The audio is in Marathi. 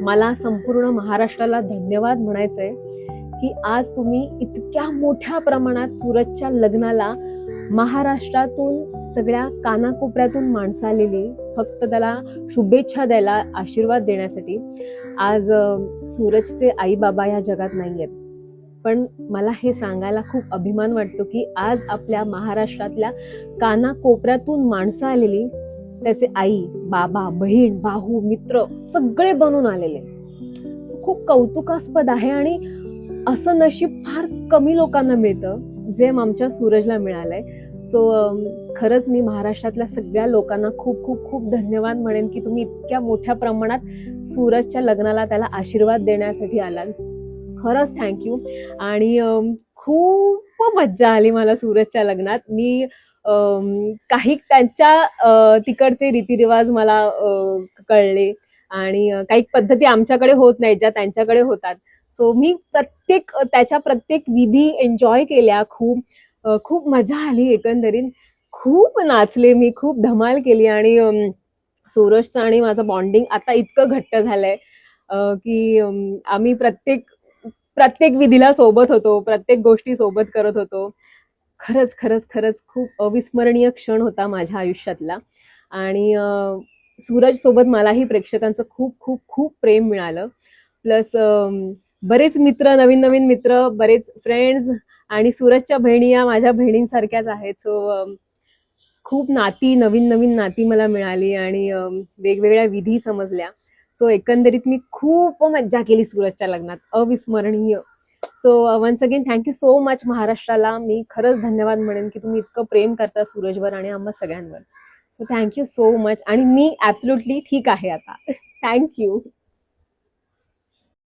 मला संपूर्ण महाराष्ट्राला धन्यवाद म्हणायचंय की आज तुम्ही इतक्या मोठ्या प्रमाणात सूरजच्या लग्नाला महाराष्ट्रातून सगळ्या कानाकोपऱ्यातून माणसं आलेली फक्त त्याला शुभेच्छा द्यायला, आशीर्वाद देण्यासाठी. आज सूरजचे आई बाबा या जगात नाहीयेत, पण मला हे सांगायला खूप अभिमान वाटतो की आज आपल्या महाराष्ट्रातल्या कानाकोपऱ्यातून माणसं आलेली, त्याचे आई बाबा, बहीण, भाऊ, मित्र सगळे बनून आलेले. खूप कौतुकास्पद आहे आणि असं नशीब फार कमी लोकांना मिळतं जे आमच्या सूरजला मिळालंय. सो खरंच मी महाराष्ट्रातल्या सगळ्या लोकांना खूप खूप खूप धन्यवाद म्हणेन की तुम्ही इतक्या मोठ्या प्रमाणात सूरजच्या लग्नाला त्याला आशीर्वाद देण्यासाठी आलात. खरंच थँक्यू. आणि खूप मज्जा आली मला सूरजच्या लग्नात. मी काही त्यांच्या तिकडचे रीतिरिवाज मला कळले आणि काही पद्धती आमच्याकडे होत नाहीत ज्या त्यांच्याकडे होतात. सो मी त्याच्या प्रत्येक विधी एन्जॉय केल्या. खूप मजा आली. एकंदरीत खूप नाचले मी, खूप धमाल केली. आणि सूरजचं आणि माझं बॉन्डिंग आता इतकं घट्ट झालंय की आम्ही प्रत्येक विधीला सोबत होतो, प्रत्येक गोष्टी सोबत करत होतो. खरंच खरंच खरंच खूप अविस्मरणीय क्षण होता माझ्या आयुष्यातला. आणि सूरज सोबत मलाही प्रेक्षकांचं खूप खूप खूप प्रेम मिळालं. प्लस बरेच मित्र, नवीन नवीन मित्र, बरेच फ्रेंड्स. आणि सूरजच्या बहिणी या माझ्या बहिणींसारख्याच आहेत. सो खूप नवीन नवीन नाती मला मिळाली आणि वेगवेगळ्या विधी समजल्या. सो एकंदरीत मी खूप मज्जा केली सूरजच्या लग्नात, अविस्मरणीय. So once again thank you so much महाराष्ट्राला. मी खरंच धन्यवाद म्हणेन की तुम्ही इतकं प्रेम करता सूरजवर आणि आम्हा सगळ्यांवर. So thank you so much. आणि मी ॲब्सोल्युटली ठीक आहे आता. थँक्यू.